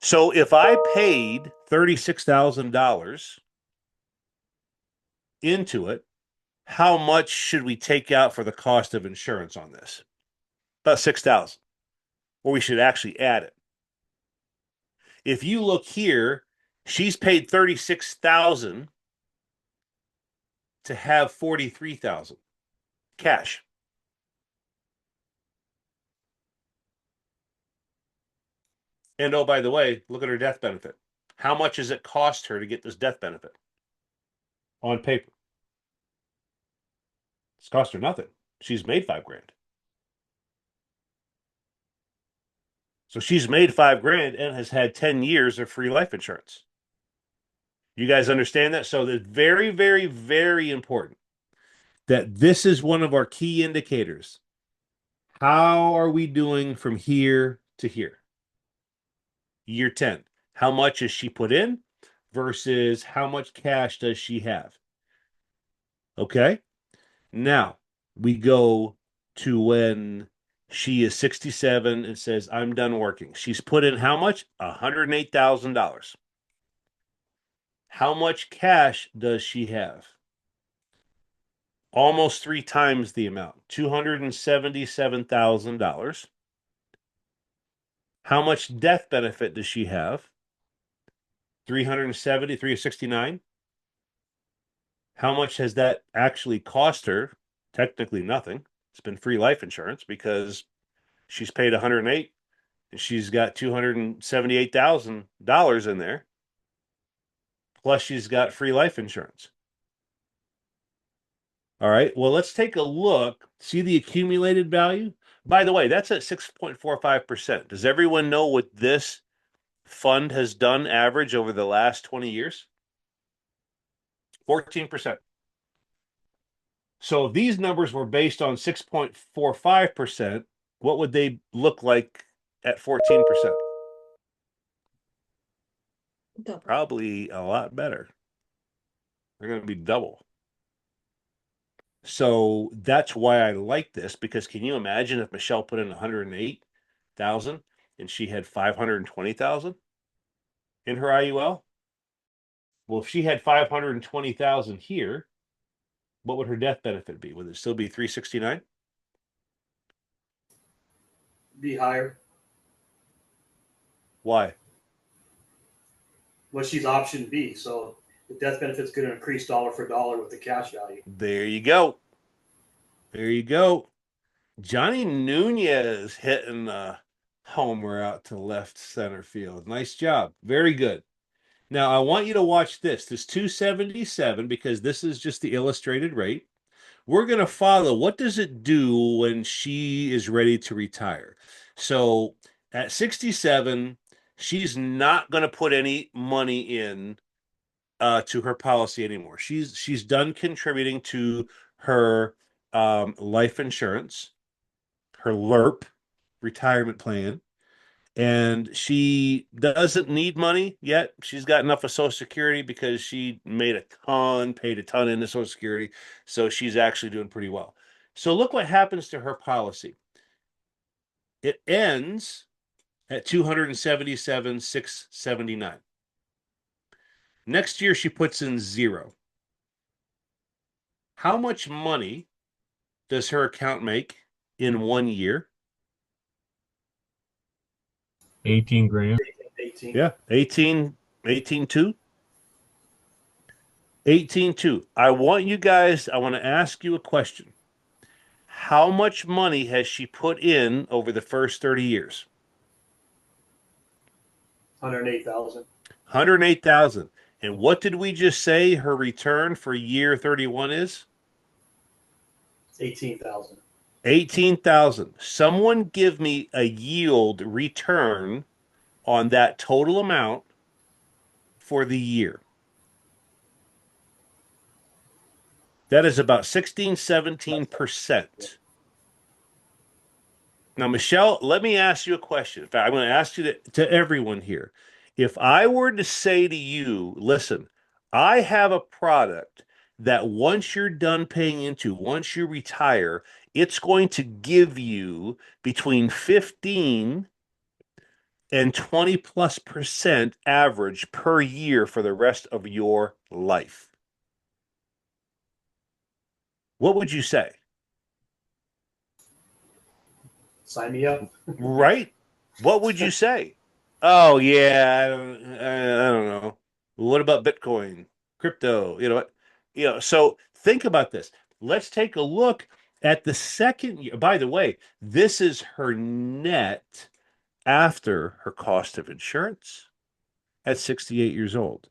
So if I paid $36,000 into it, how much should we take out for the cost of insurance on this? About 6,000. Or we should actually add it. If you look here, she's paid 36,000 to have 43,000 cash. And oh, by the way, look at her death benefit. How much does it cost her to get this death benefit on paper? It's cost her nothing. She's made $5,000. So she's made $5,000 and has had 10 years of free life insurance. You guys understand that? So it's very, very, very important that this is one of our key indicators. How are we doing from here to here? Year 10. How much has she put in versus how much cash does she have? Okay. Now we go to when she is 67 and says, I'm done working. She's put in how much? $108,000. How much cash does she have? Almost 3 times the amount, $277,000. How much death benefit does she have? 370, 369. How much has that actually cost her? Technically nothing. It's been free life insurance because she's paid 108 and she's got $278,000 in there. Plus she's got free life insurance. All right. Well, let's take a look. See the accumulated value? By the way, that's at 6.45%. Does everyone know what this fund has done average over the last 20 years? 14%. So if these numbers were based on 6.45%, what would they look like at 14%? Double. Probably a lot better. They're going to be double. So that's why I like this, because can you imagine if Michelle put in 108,000 and she had 520,000 in her IUL? Well, if she had 520,000 here, what would her death benefit be? Would it still be 369? Be higher. Why? Well, she's option B, so the death benefit's going to increase dollar for dollar with the cash value. There you go. There you go. Johnny Nunez hitting a homer out to left center field. Nice job. Very good. Now, I want you to watch this. This 277, because this is just the illustrated rate. We're going to follow what does it do when she is ready to retire. So at 67, she's not going to put any money in to her policy anymore. She's done contributing to her life insurance, her LERP retirement plan, and she doesn't need money yet. She's got enough of Social Security because she paid a ton into Social Security, so she's actually doing pretty well. So look what happens to her policy. It ends at 277,679. Next year she puts in zero. How much money does her account make in 1 year? 18 grand. 18. Yeah, 18, 18.2. 18.2. I want to ask you a question. How much money has she put in over the first 30 years? 108,000. 108,000. And what did we just say her return for year 31 is? 18,000. 18,000. Someone give me a yield return on that total amount for the year. That is about 16, 17%. Now, Michelle, let me ask you a question. In fact, I'm going to ask you to everyone here. If I were to say to you, listen, I have a product that once you're done paying into, once you retire, it's going to give you between 15 and 20 plus percent average per year for the rest of your life. What would you say? Sign me up. Right? What would you say? Oh yeah, I don't know. What about Bitcoin, crypto? You know what? So think about this. Let's take a look at the second year. By the way, this is her net after her cost of insurance at 68 years old,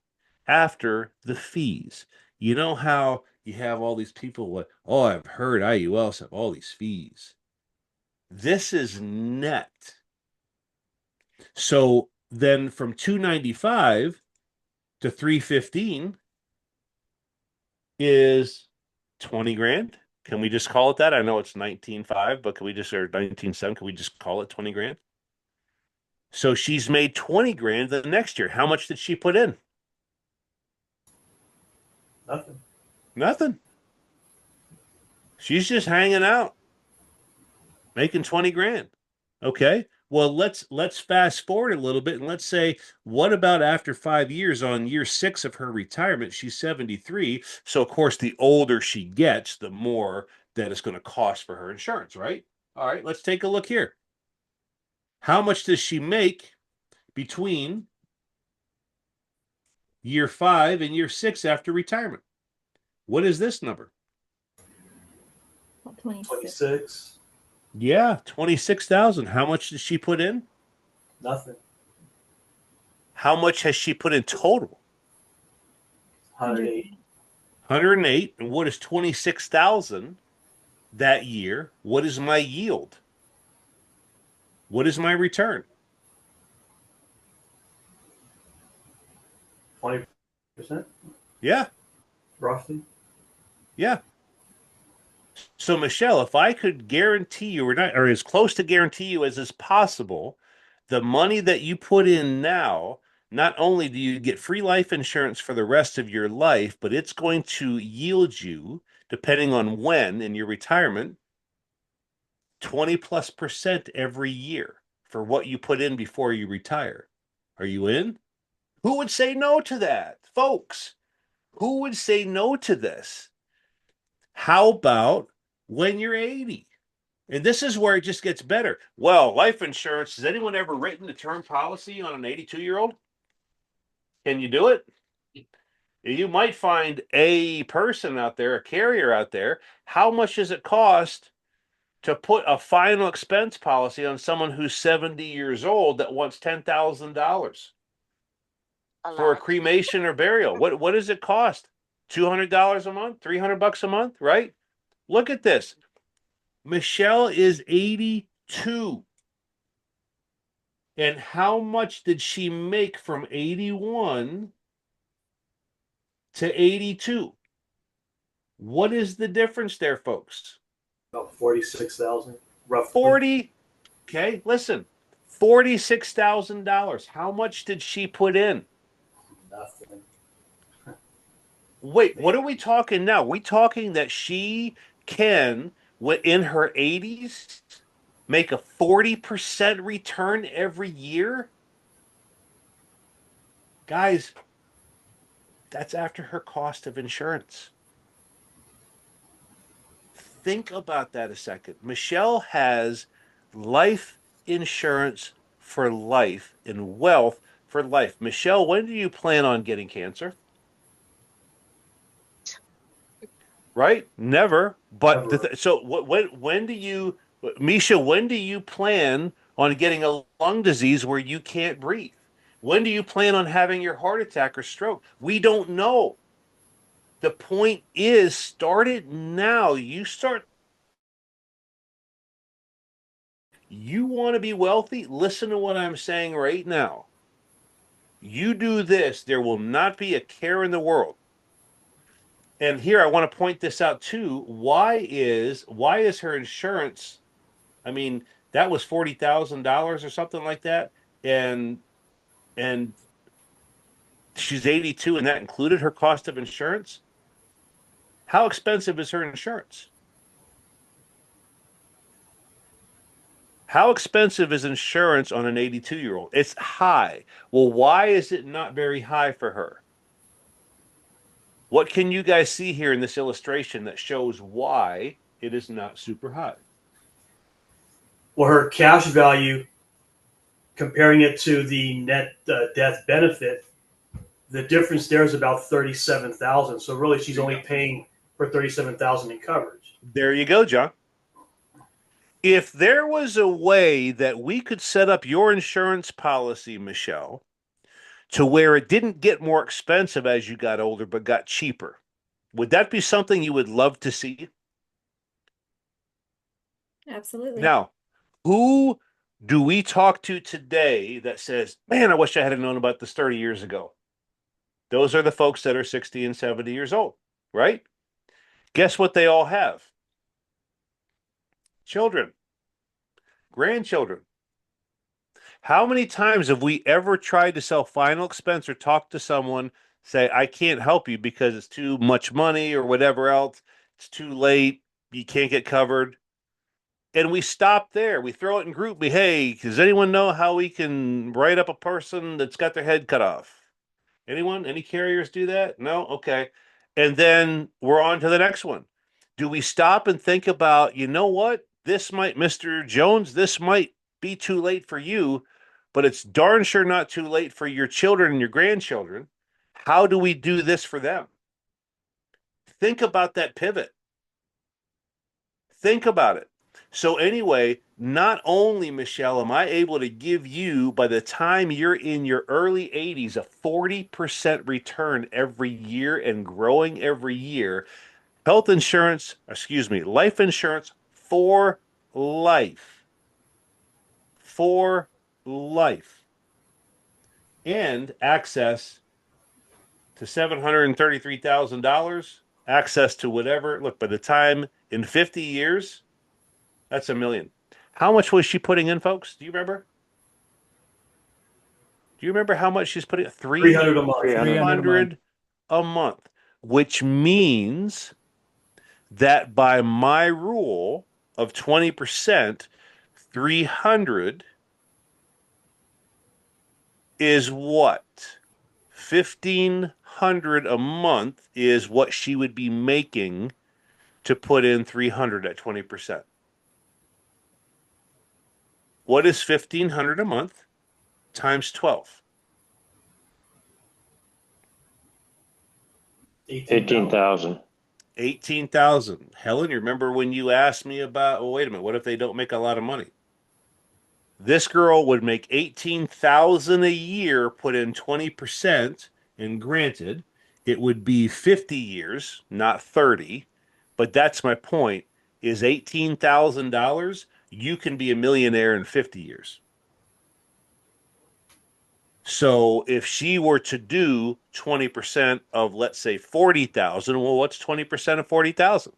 after the fees. You know how you have all these people like, oh, I've heard IULs have all these fees. This is net. So then from 295 to 315 is 20 grand. Can we just call it that? I know it's 19.5, but can we just, or 19.7, can we just call it 20 grand? So she's made 20 grand the next year. How much did she put in? Nothing. Nothing. She's just hanging out, making 20 grand. Okay. Well, let's fast forward a little bit and let's say, what about after 5 years on year six of her retirement? She's 73. So of course, the older she gets, the more that it's going to cost for her insurance, right? All right, let's take a look here. How much does she make between year five and year six after retirement? What is this number? 26. Yeah, 26,000. How much did she put in? Nothing. How much has she put in total? 108. 108. And what is 26,000 that year? What is my yield? What is my return? 20%. Yeah, Roughly. yeah. So Michelle, if I could guarantee you, or not, or as close to guarantee you as is possible, the money that you put in now, not only do you get free life insurance for the rest of your life, but it's going to yield you, depending on when in your retirement, 20 plus percent every year for what you put in before you retire. Are you in? Who would say no to that? Folks, who would say no to this? How about when you're 80? And this is where it just gets better. Well, life insurance, has anyone ever written a term policy on an 82-year-old? Can you do it? You might find a person out there, a carrier out there. How much does it cost to put a final expense policy on someone who's 70 years old that wants $10,000 A for a lot. cremation or burial? What does it cost? $200 a month, $300 a month, right? Look at this. Michelle is 82. And how much did she make from 81 to 82? What is the difference there, folks? About 46,000. Roughly. 40. Okay, listen. $46,000. How much did she put in? Nothing. Wait, what are we talking now? We talking that she can, in her 80s, make a 40% return every year? Guys, that's after her cost of insurance. Think about that a second. Michelle has life insurance for life and wealth for life. Michelle, when do you plan on getting cancer? right? Never. But Never. so when do you, Misha, when do you plan on getting a lung disease where you can't breathe? When do you plan on having your heart attack or stroke? We don't know. The point is, start it now. You want to be wealthy? Listen to what I'm saying right now. You do this, there will not be a care in the world. And here I want to point this out too. Why is her insurance? I mean, that was $40,000 or something like that, and and she's 82, and that included her cost of insurance. How expensive is her insurance? How expensive is insurance on an 82-year-old? It's high. Well, why is it not very high for her? What can you guys see here in this illustration that shows why it is not super high? Well, her cash value, comparing it to the net death benefit, the difference there is about 37,000. So really, she's only paying for 37,000 in coverage. There you go, John. If there was a way that we could set up your insurance policy, Michelle, to where it didn't get more expensive as you got older, but got cheaper, would that be something you would love to see? Absolutely. Now, who do we talk to today that says, man, I wish I had known about this 30 years ago? Those are the folks that are 60 and 70 years old, right? Guess what they all have? Children, grandchildren. How many times have we ever tried to sell final expense or talk to someone, say, I can't help you because it's too much money or whatever else, it's too late, you can't get covered? And we stop there. We throw it in group. Hey, does anyone know how we can write up a person that's got their head cut off? Anyone? Any carriers do that? No? Okay. And then we're on to the next one. Do we stop and think about, you know what? This might, Mr. Jones, this might be too late for you, but it's darn sure not too late for your children and your grandchildren. How do we do this for them? Think about that pivot. Think about it. So, anyway, not only, Michelle, am I able to give you, by the time you're in your early 80s, a 40% return every year and growing every year, health insurance, excuse me, life insurance for life, for life, and access to $733,000, access to whatever. Look, by the time in 50 years, that's $1 million. How much was she putting in, folks? Do you remember? Do you remember how much she's putting? 300 a month. 300 a month. 300 a month, which means that by my rule of 20%, 300 is what? 1,500 a month is what she would be making to put in 300 at 20%. What is 1,500 a month times 12? 18,000. 18,000. Helen, you remember when you asked me about, well, wait a minute, what if they don't make a lot of money? This girl would make 18,000 a year, put in 20%, and granted, it would be 50 years, not 30, but that's my point, is $18,000, you can be a millionaire in 50 years. So if she were to do 20% of, let's say, 40,000, well, what's 20% of 40,000?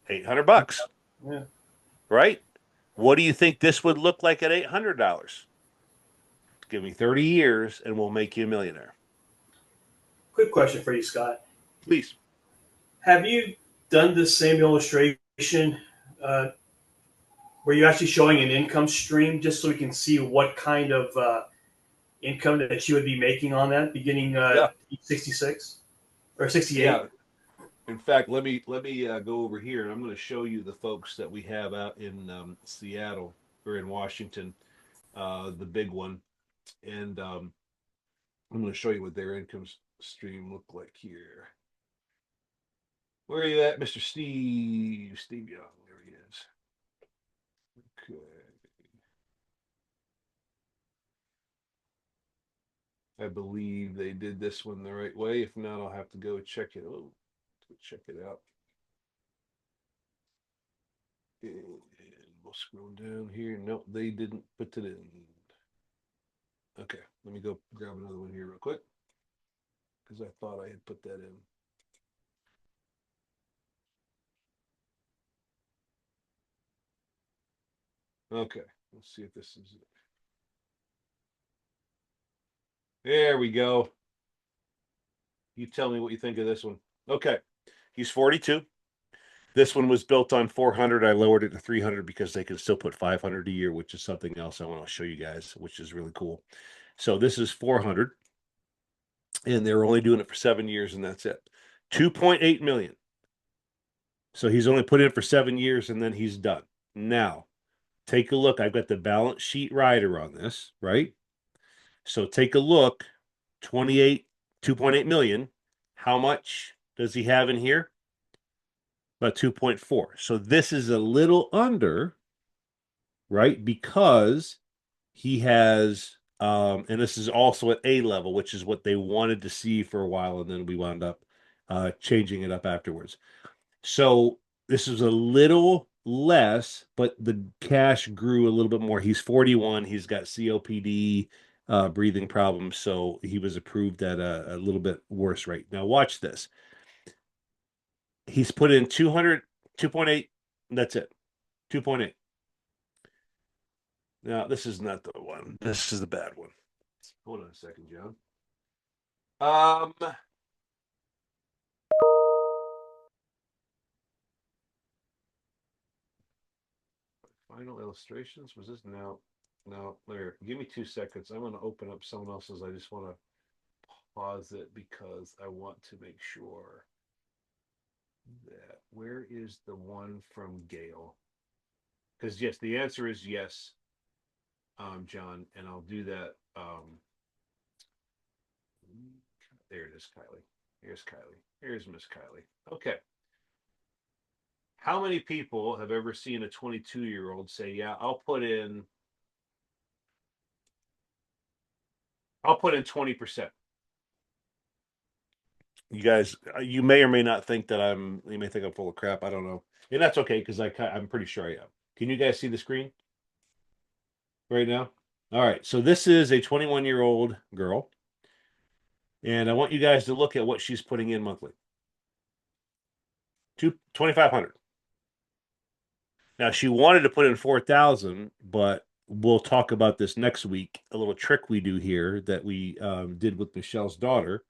$800, Yeah. right? What do you think this would look like at $800? Give me 30 years and we'll make you a millionaire. Quick question for you, Scott. Please. Have you done this same illustration uh, where you're actually showing an income stream just so we can see what kind of income that you would be making on that beginning Yeah. 66 or 68? Yeah. In fact, let me go over here and I'm going to show you the folks that we have out in Seattle or in Washington, the big one, and I'm going to show you what their income stream look like here. Where are you at, Mr. Steve? Steve Young. There he is. Okay. I believe they did this one the right way. If not, I'll have to go check it. Oh, check it out. And we'll scroll down here. Nope, they didn't put it in. Okay, let me go grab another one here real quick because I thought I had put that in. Okay, let's see if this is it. There we go. You tell me what you think of this one. Okay, he's 42. This one was built on 400. I lowered it to 300 because they can still put 500 a year, which is something else I want to show you guys, which is really cool. So this is 400, and they're only doing it for 7 years, and that's it. 2.8 million. So he's only put in for 7 years, and then he's done. Now, take a look. I've got the balance sheet rider on this, right? So take a look. 2.8 million. How much does he have in here? About 2.4. So this is a little under, right? Because he has, and this is also at A level, which is what they wanted to see for a while, and then we wound up changing it up afterwards. So this is a little less, but the cash grew a little bit more. He's 41. He's got COPD, breathing problems, so he was approved at a little bit worse rate. Now watch this. He's put in 200, 2.8. That's it. 2.8. Now, this is not the one. This is the bad one. Hold on a second, John. Final illustrations. Was this now? No, there. Give me 2 seconds. I'm going to open up someone else's. I just want to pause it because I want to make sure that where is the one from Gail? Because yes, the answer is yes, John, and I'll do that. There it is, Kylie. Here's Kylie. Here's Miss Kylie. Okay. How many people have ever seen a 22-year-old say, "Yeah, I'll put in 20%." You guys, you may or may not think that you may think I'm full of crap. I don't know. And that's okay because I'm pretty sure I am. Can you guys see the screen right now? All right. So this is a 21-year-old girl. And I want you guys to look at what she's putting in monthly. 2,500. Now she wanted to put in 4,000, but we'll talk about this next week. A little trick we do here that we did with Michelle's daughter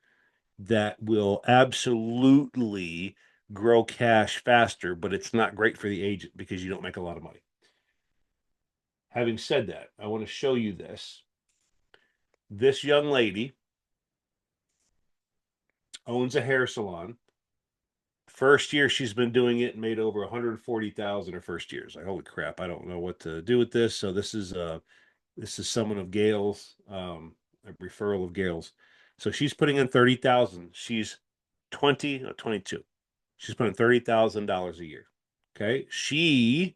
that will absolutely grow cash faster, but it's not great for the agent because you don't make a lot of money. Having said that, I want to show you this. This young lady owns a hair salon. First year she's been doing it and made over 140,000 her first year. It's like, holy crap, I don't know what to do with this. So this is someone of Gail's, a referral of Gail's. So she's putting in 30,000. She's 20 or 22. She's putting $30,000 a year. Okay. She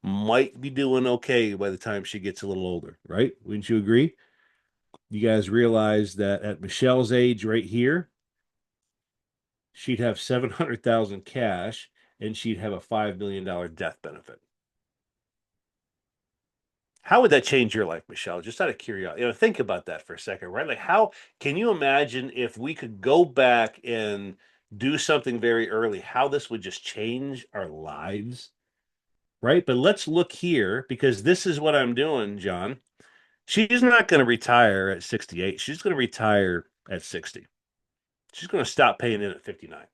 might be doing okay by the time she gets a little older, right? Wouldn't you agree? You guys realize that at Michelle's age right here, she'd have 700,000 cash and she'd have a $5 million death benefit. How would that change your life, Michelle? Just out of curiosity, think about that for a second, right? Like, how can you imagine if we could go back and do something very early, how this would just change our lives, right? But let's look here because this is what I'm doing, John. She's not going to retire at 68. She's going to retire at 60. She's going to stop paying in at 59.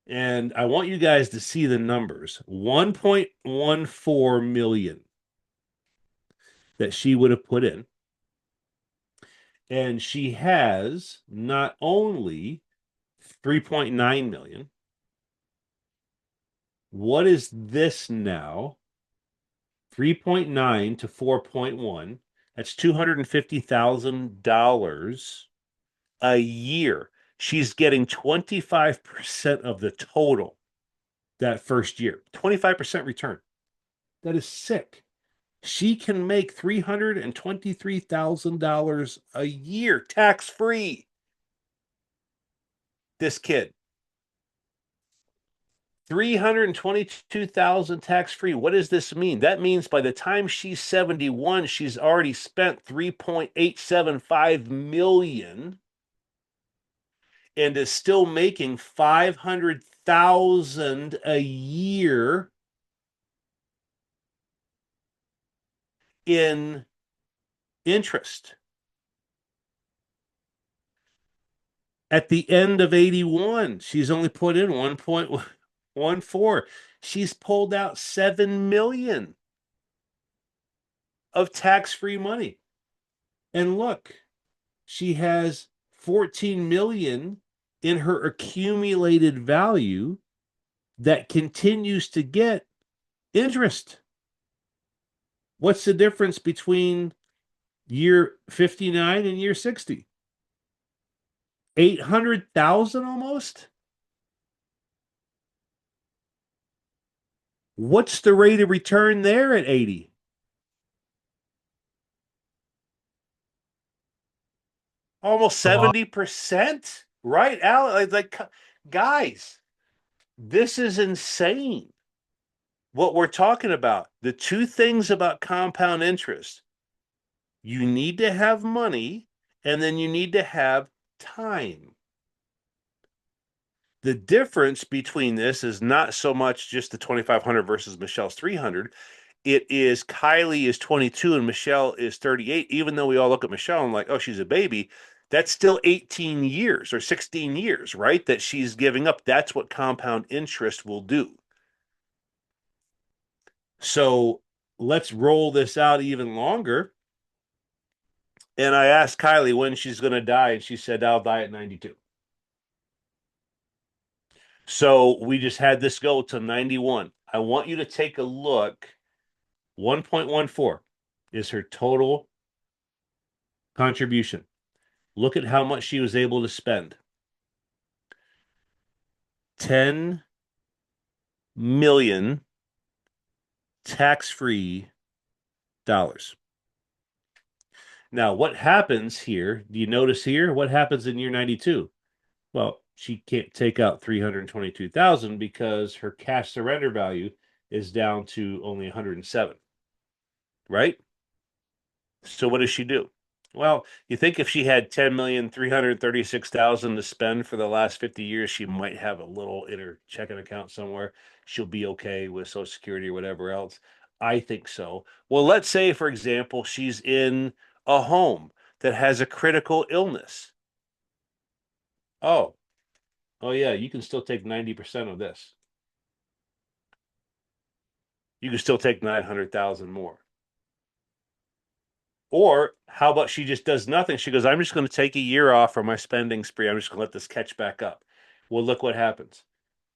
And I want you guys to see the numbers. 1.14 million that she would have put in. And she has not only 3.9 million. What is this now? 3.9 to 4.1. That's $250,000 a year. she's getting 25% of the total that first year. 25% return. That is sick. She can make $323,000 a year tax-free. This kid. 322,000 tax-free. What does this mean? That means by the time she's 71, she's already spent 3.875 million and is still making 500,000 a year in interest. At the end of 81, she's only put in 1.14. She's pulled out 7 million of tax-free money. And look, she has 14 million in her accumulated value that continues to get interest. What's the difference between year 59 and year 60? 800,000 almost? What's the rate of return there at 80? Almost 70%, right, Al? Like, guys, this is insane what we're talking about. The two things about compound interest: you need to have money, and then you need to have time. The difference between this is not so much just the 2,500 versus Michelle's 300. It is Kylie is 22 and Michelle is 38. Even though we all look at Michelle and like, oh, she's a baby, that's still 18 years or 16 years, right? That she's giving up. That's what compound interest will do. So let's roll this out even longer. And I asked Kylie when she's going to die, and she said, I'll die at 92. So we just had this go to 91. I want you to take a look. 1.14 is her total contribution. Look at how much she was able to spend. 10 million tax-free dollars. Now, what happens here? Do you notice here? What happens in year 92? Well, she can't take out 322,000 because her cash surrender value is down to only 107, right? So what does she do? Well, you think if she had 10,336,000 to spend for the last 50 years, she might have a little in her checking account somewhere. She'll be okay with Social Security or whatever else. I think so. Well, let's say, for example, she's in a home that has a critical illness. Oh, oh yeah, you can still take 90% of this. You can still take 900,000 more. Or how about she just does nothing? She goes, I'm just going to take a year off from my spending spree. I'm just going to let this catch back up. Well, look what happens.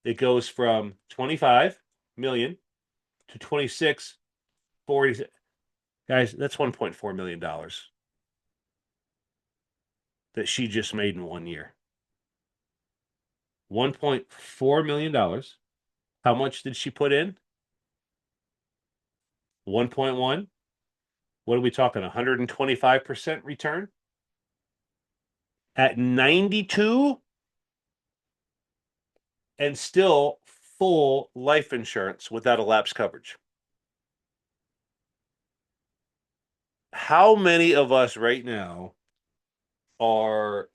It goes from 25 million to 26.40. Guys, that's $1.4 million that she just made in 1 year. $1.4 million. How much did she put in? 1.1. What are we talking? 125% return? At 92 and still full life insurance without a lapse coverage. How many of us right now are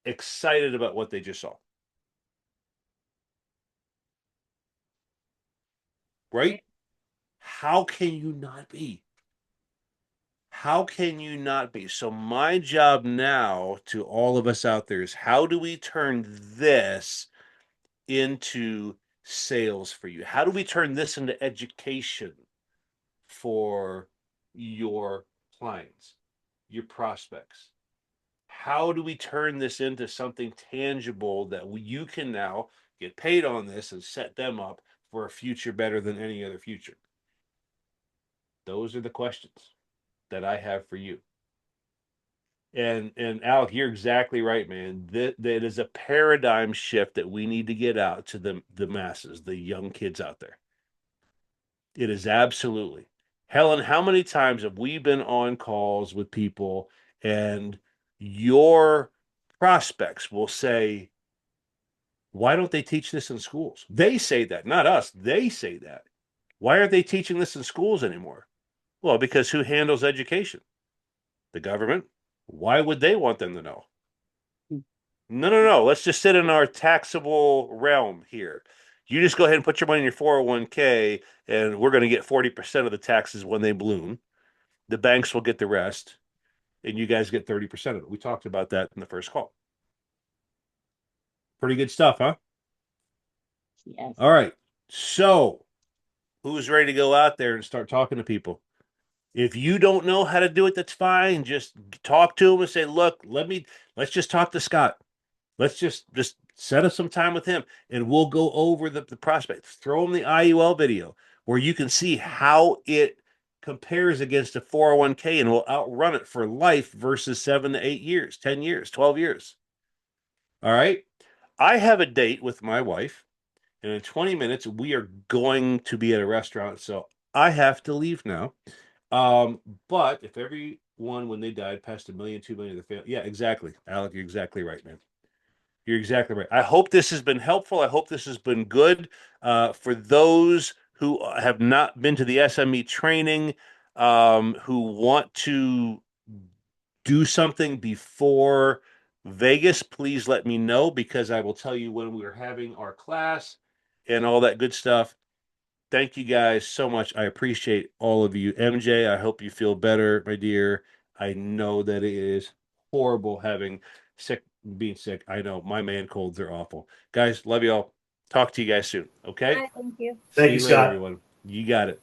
excited about what they just saw? Right? How can you not be? How can you not be? So my job now to all of us out there is how do we turn this into sales for you? How do we turn this into education for your clients, your prospects? How do we turn this into something tangible that you can now get paid on this and set them up for a future better than any other future? Those are the questions that I have for you. And Al, you're exactly right, man. That is a paradigm shift that we need to get out to the masses, the young kids out there. It is absolutely. Helen, how many times have we been on calls with people and your prospects will say, why don't they teach this in schools? They say that, not us. They say that. Why aren't they teaching this in schools anymore? Well, because who handles education? The government. Why would they want them to know? No, no, no. Let's just sit in our taxable realm here. You just go ahead and put your money in your 401k, and we're going to get 40% of the taxes when they bloom. The banks will get the rest, and you guys get 30% of it. We talked about that in the first call. Pretty good stuff, huh? Yes. All right. So, who's ready to go out there and start talking to people? If you don't know how to do it, that's fine. Just talk to them and say, "Look, let's just talk to Scott. Let's just set up some time with him, and we'll go over the prospects. Throw him the IUL video where you can see how it compares against a 401k, and we'll outrun it for life versus 7 to 8 years, 10 years, 12 years. All right. I have a date with my wife, and in 20 minutes, we are going to be at a restaurant. So I have to leave now. Um, but if everyone, when they died, passed 1 million, 2 million of the family, yeah, exactly. Alec, you're exactly right, man. You're exactly right. I hope this has been helpful. I hope this has been good for those who have not been to the SME training, who want to do something before Vegas. Please let me know because I will tell you when we're having our class and all that good stuff. Thank you guys so much. I appreciate all of you. MJ, I hope you feel better, my dear. I know that it is horrible having being sick. I know my man colds are awful. Guys, love y'all. Talk to you guys soon. Okay? Bye, thank you. See Thank you, you later, Scott. everyone. You got it.